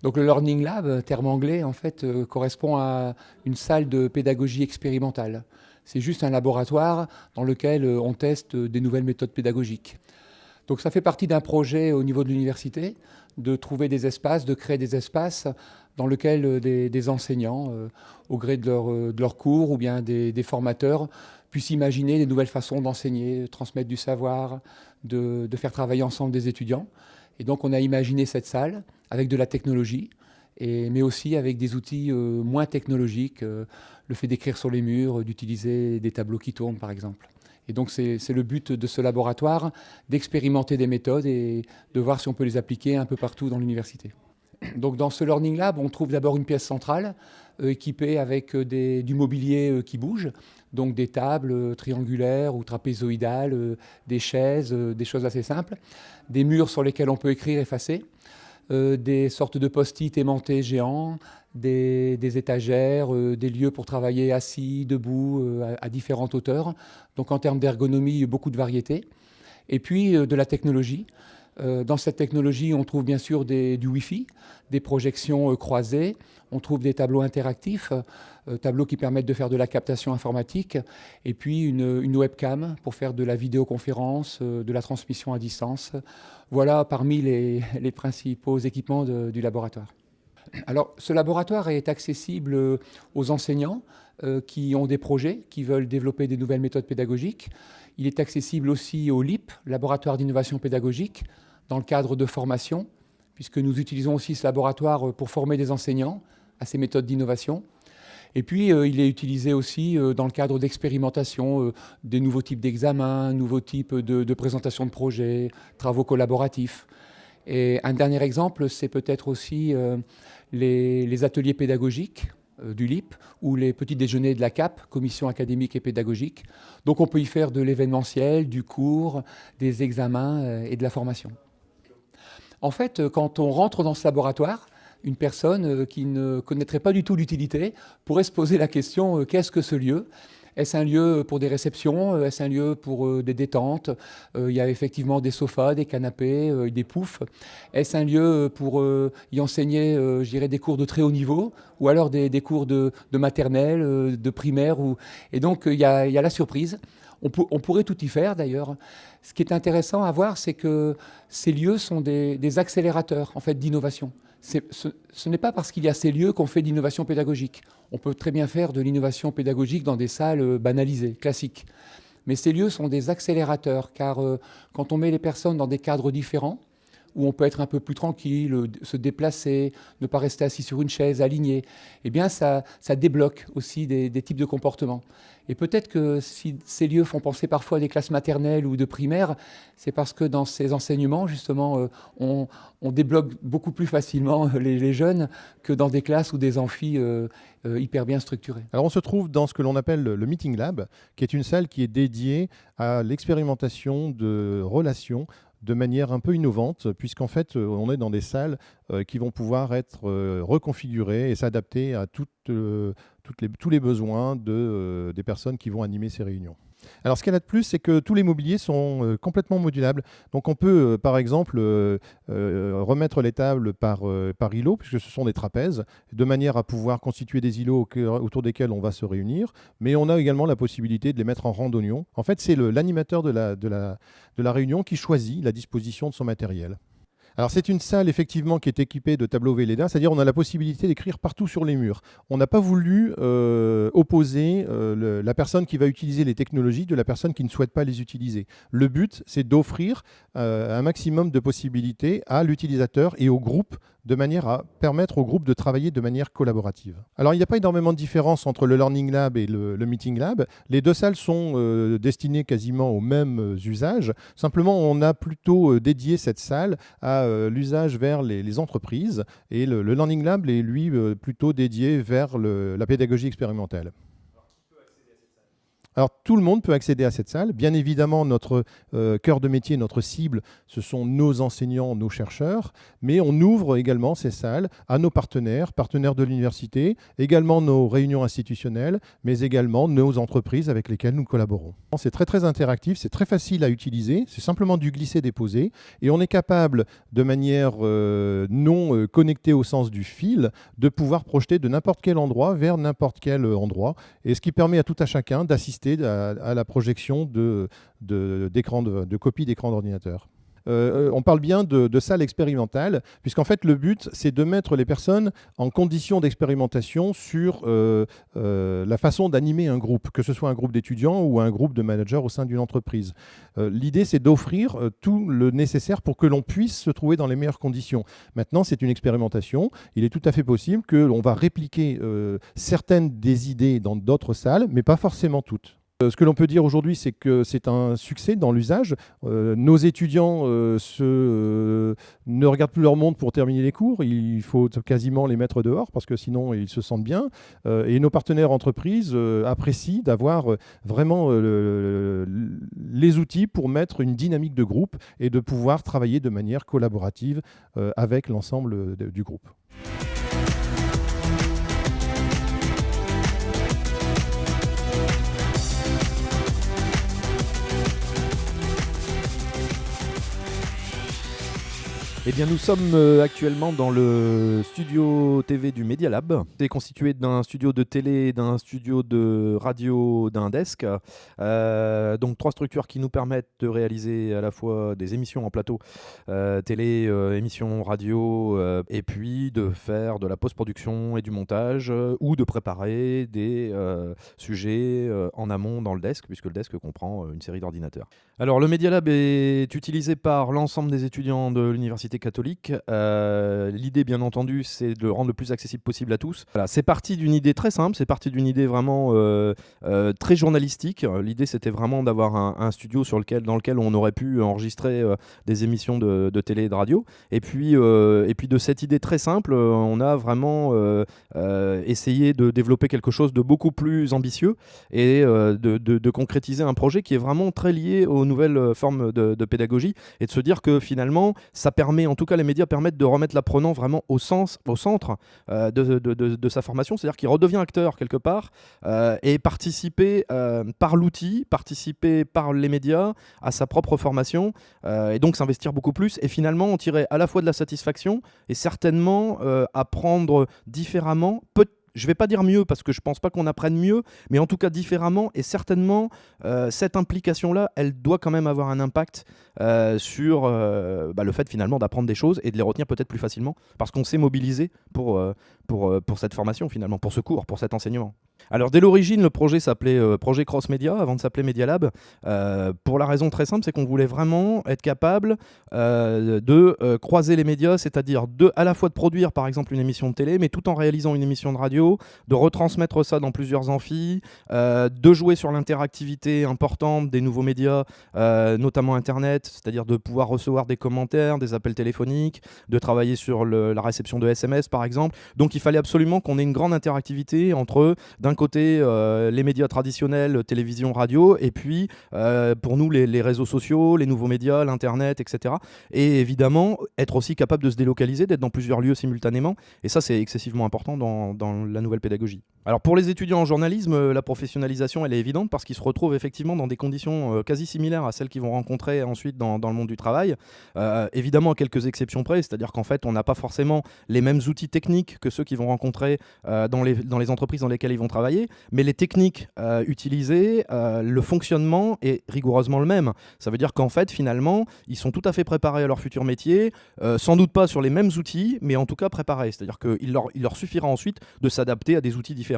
Donc le Learning Lab, terme anglais, en fait, correspond à une salle de pédagogie expérimentale. C'est juste un laboratoire dans lequel on teste des nouvelles méthodes pédagogiques. Donc ça fait partie d'un projet au niveau de l'université, de trouver des espaces, de créer des espaces dans lesquels des enseignants, au gré de leur cours, ou bien des formateurs, puissent imaginer des nouvelles façons d'enseigner, transmettre du savoir, de faire travailler ensemble des étudiants. Et donc on a imaginé cette salle avec de la technologie, mais aussi avec des outils moins technologiques, le fait d'écrire sur les murs, d'utiliser des tableaux qui tournent par exemple. Et donc c'est le but de ce laboratoire, d'expérimenter des méthodes et de voir si on peut les appliquer un peu partout dans l'université. Donc dans ce Learning Lab, on trouve d'abord une pièce centrale équipée avec du mobilier qui bouge, donc des tables triangulaires ou trapézoïdales, des chaises, des choses assez simples, des murs sur lesquels on peut écrire, effacer, des sortes de post-it aimantés géants, des étagères, des lieux pour travailler assis, debout, à différentes hauteurs. Donc en termes d'ergonomie, beaucoup de variété. Et puis de la technologie. Dans cette technologie, on trouve bien sûr du Wi-Fi, des projections croisées, on trouve des tableaux interactifs, tableaux qui permettent de faire de la captation informatique, et puis une webcam pour faire de la vidéoconférence, de la transmission à distance. Voilà parmi les principaux équipements du laboratoire. Alors, ce laboratoire est accessible aux enseignants qui ont des projets, qui veulent développer des nouvelles méthodes pédagogiques. Il est accessible aussi au LIP, Laboratoire d'innovation pédagogique, dans le cadre de formation, puisque nous utilisons aussi ce laboratoire pour former des enseignants à ces méthodes d'innovation. Et puis, il est utilisé aussi dans le cadre d'expérimentation, des nouveaux types d'examens, nouveaux types de présentation de projets, travaux collaboratifs. Et un dernier exemple, c'est peut-être aussi les ateliers pédagogiques du LIP ou les petits déjeuners de la CAP, Commission académique et pédagogique. Donc on peut y faire de l'événementiel, du cours, des examens et de la formation. En fait, quand on rentre dans ce laboratoire, une personne qui ne connaîtrait pas du tout l'utilité pourrait se poser la question qu'est-ce que ce lieu ? Est-ce un lieu pour des réceptions? Est-ce un lieu pour des détentes? Il y a effectivement des sofas, des canapés, des poufs. Est-ce un lieu pour y enseigner, je dirais, des cours de très haut niveau ou alors des cours de maternelle, de primaire Et donc, il y a la surprise. On pourrait tout y faire d'ailleurs. Ce qui est intéressant à voir, c'est que ces lieux sont des accélérateurs en fait, d'innovation. Ce n'est pas parce qu'il y a ces lieux qu'on fait d'innovation pédagogique. On peut très bien faire de l'innovation pédagogique dans des salles banalisées, classiques. Mais ces lieux sont des accélérateurs, car quand on met les personnes dans des cadres différents, où on peut être un peu plus tranquille, se déplacer, ne pas rester assis sur une chaise, aligné, eh bien ça débloque aussi des types de comportements. Et peut-être que si ces lieux font penser parfois à des classes maternelles ou de primaire, c'est parce que dans ces enseignements, justement, on débloque beaucoup plus facilement les jeunes que dans des classes ou des amphis hyper bien structurés. Alors on se trouve dans ce que l'on appelle le Meeting Lab, qui est une salle qui est dédiée à l'expérimentation de relations de manière un peu innovante, puisqu'en fait, on est dans des salles qui vont pouvoir être reconfigurées et s'adapter à tous les besoins des personnes qui vont animer ces réunions. Alors, ce qu'elle a de plus, c'est que tous les mobiliers sont complètement modulables. Donc, on peut, par exemple, remettre les tables par îlot, puisque ce sont des trapèzes, de manière à pouvoir constituer des îlots autour desquels on va se réunir. Mais on a également la possibilité de les mettre en rang d'oignon. En fait, c'est l'animateur de la réunion qui choisit la disposition de son matériel. Alors c'est une salle effectivement qui est équipée de tableaux Velleda, c'est-à-dire on a la possibilité d'écrire partout sur les murs. On n'a pas voulu opposer la personne qui va utiliser les technologies de la personne qui ne souhaite pas les utiliser. Le but, c'est d'offrir un maximum de possibilités à l'utilisateur et au groupe de manière à permettre au groupe de travailler de manière collaborative. Alors il n'y a pas énormément de différence entre le Learning Lab et le Meeting Lab. Les deux salles sont destinées quasiment aux mêmes usages. Simplement, on a plutôt dédié cette salle à l'usage vers les entreprises et le Learning Lab est lui plutôt dédié vers la pédagogie expérimentale. Alors, tout le monde peut accéder à cette salle. Bien évidemment, notre cœur de métier, notre cible, ce sont nos enseignants, nos chercheurs, mais on ouvre également ces salles à nos partenaires, partenaires de l'université, également nos réunions institutionnelles, mais également nos entreprises avec lesquelles nous collaborons. C'est très, très interactif, c'est très facile à utiliser, c'est simplement du glisser-déposer, et on est capable, de manière non connectée au sens du fil, de pouvoir projeter de n'importe quel endroit vers n'importe quel endroit, et ce qui permet à tout à chacun d'assister à la projection de copies d'écran d'ordinateur. On parle bien de salle expérimentale, puisqu'en fait le but c'est de mettre les personnes en condition d'expérimentation sur la façon d'animer un groupe, que ce soit un groupe d'étudiants ou un groupe de managers au sein d'une entreprise. L'idée c'est d'offrir tout le nécessaire pour que l'on puisse se trouver dans les meilleures conditions. Maintenant c'est une expérimentation, il est tout à fait possible que l'on va répliquer certaines des idées dans d'autres salles, mais pas forcément toutes. Ce que l'on peut dire aujourd'hui, c'est que c'est un succès dans l'usage. Nos étudiants ne regardent plus leur montre pour terminer les cours. Il faut quasiment les mettre dehors parce que sinon ils se sentent bien. Et nos partenaires entreprises apprécient d'avoir vraiment les outils pour mettre une dynamique de groupe et de pouvoir travailler de manière collaborative avec l'ensemble du groupe. Eh bien, nous sommes actuellement dans le studio TV du Media Lab. C'est constitué d'un studio de télé, d'un studio de radio, d'un desk. Donc 3 structures qui nous permettent de réaliser à la fois des émissions en plateau télé, émissions radio, et puis de faire de la post-production et du montage, ou de préparer des sujets en amont dans le desk, puisque le desk comprend une série d'ordinateurs. Alors, le Media Lab est utilisé par l'ensemble des étudiants de l'Université catholique. L'idée, bien entendu, c'est de le rendre le plus accessible possible à tous. Voilà, c'est parti d'une idée très simple, c'est parti d'une idée vraiment très journalistique. L'idée, c'était vraiment d'avoir un studio dans lequel on aurait pu enregistrer des émissions de télé et de radio. Et puis de cette idée très simple, on a vraiment essayé de développer quelque chose de beaucoup plus ambitieux et de concrétiser un projet qui est vraiment très lié aux nouvelles formes de pédagogie, et de se dire que finalement, ça permet, en tout cas les médias permettent de remettre l'apprenant vraiment au centre de sa formation, c'est-à-dire qu'il redevient acteur quelque part, et participer par l'outil, participer par les médias à sa propre formation, et donc s'investir beaucoup plus, et finalement en tirer à la fois de la satisfaction et certainement apprendre différemment, je ne vais pas dire mieux parce que je ne pense pas qu'on apprenne mieux, mais en tout cas différemment, et certainement cette implication-là, elle doit quand même avoir un impact sur le fait finalement d'apprendre des choses et de les retenir peut-être plus facilement, parce qu'on s'est mobilisé pour cette formation finalement, pour ce cours, pour cet enseignement. Alors dès l'origine, le projet s'appelait Projet Cross Média, avant de s'appeler Media Lab, pour la raison très simple, c'est qu'on voulait vraiment être capable de croiser les médias, c'est-à-dire à la fois de produire par exemple une émission de télé, mais tout en réalisant une émission de radio, de retransmettre ça dans plusieurs amphis, de jouer sur l'interactivité importante des nouveaux médias, notamment Internet, c'est-à-dire de pouvoir recevoir des commentaires, des appels téléphoniques, de travailler sur la réception de SMS par exemple. Donc il fallait absolument qu'on ait une grande interactivité entre, d'un côté, les médias traditionnels, télévision, radio, et puis pour nous les réseaux sociaux, les nouveaux médias, l'Internet, etc. Et évidemment, être aussi capable de se délocaliser, d'être dans plusieurs lieux simultanément. Et ça, c'est excessivement important dans la nouvelle pédagogie. Alors pour les étudiants en journalisme, la professionnalisation, elle est évidente parce qu'ils se retrouvent effectivement dans des conditions quasi similaires à celles qu'ils vont rencontrer ensuite dans le monde du travail. Évidemment, à quelques exceptions près, c'est-à-dire qu'en fait, on n'a pas forcément les mêmes outils techniques que ceux qu'ils vont rencontrer dans les entreprises dans lesquelles ils vont travailler, mais les techniques utilisées, le fonctionnement est rigoureusement le même. Ça veut dire qu'en fait, finalement, ils sont tout à fait préparés à leur futur métier, sans doute pas sur les mêmes outils, mais en tout cas préparés. C'est-à-dire qu'il leur suffira ensuite de s'adapter à des outils différents.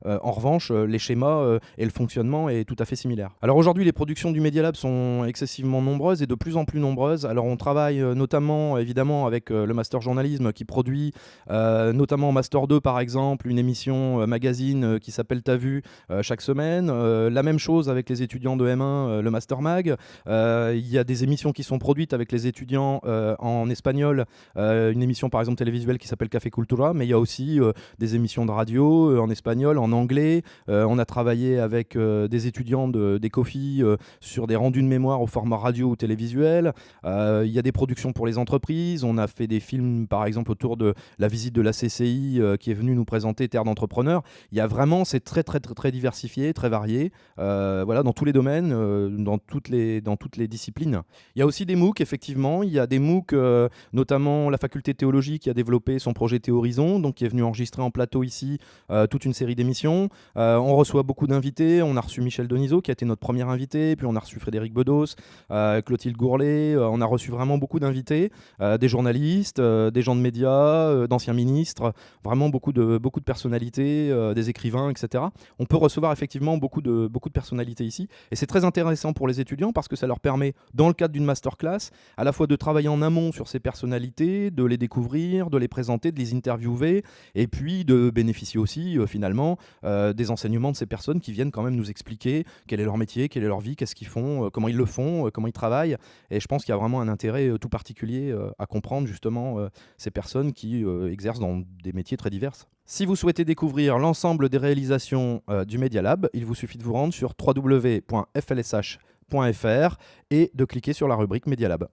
En revanche, les schémas et le fonctionnement est tout à fait similaire. Alors aujourd'hui, les productions du Media Lab sont excessivement nombreuses et de plus en plus nombreuses. Alors on travaille notamment, évidemment, avec le Master Journalisme qui produit, notamment en Master 2 par exemple, une émission magazine qui s'appelle T'as vu chaque semaine. La même chose avec les étudiants de M1, le Master Mag. Il y a des émissions qui sont produites avec les étudiants en espagnol. Une émission par exemple télévisuelle qui s'appelle Café Cultura, mais il y a aussi des émissions de radio en espagnol, en anglais. On a travaillé avec des étudiants d'Ecofi sur des rendus de mémoire au format radio ou télévisuel. Il y a des productions pour les entreprises. On a fait des films par exemple autour de la visite de la CCI qui est venue nous présenter Terre d'entrepreneurs. Il y a vraiment, c'est très très très très diversifié, très varié, voilà, dans tous les domaines, dans toutes les disciplines. Il y a aussi des MOOC, effectivement. Il y a des MOOC, notamment la faculté de théologie qui a développé son projet Théorizon, donc qui est venu enregistrer en plateau ici toute une série d'émissions. On reçoit beaucoup d'invités. On a reçu Michel Denisot qui a été notre premier invité, puis on a reçu Frédéric Bedos, Clotilde Gourlet. On a reçu vraiment beaucoup d'invités, des journalistes, des gens de médias, d'anciens ministres, vraiment beaucoup de personnalités, des écrivains, etc. On peut recevoir effectivement beaucoup de personnalités ici, et c'est très intéressant pour les étudiants parce que ça leur permet, dans le cadre d'une masterclass, à la fois de travailler en amont sur ces personnalités, de les découvrir, de les présenter, de les interviewer, et puis de bénéficier aussi finalement des enseignements de ces personnes qui viennent quand même nous expliquer quel est leur métier, quelle est leur vie, qu'est-ce qu'ils font, comment ils le font, comment ils travaillent. Et je pense qu'il y a vraiment un intérêt tout particulier à comprendre justement ces personnes qui exercent dans des métiers très divers. Si vous souhaitez découvrir l'ensemble des réalisations du Media Lab, il vous suffit de vous rendre sur www.flsh.fr et de cliquer sur la rubrique Media Lab.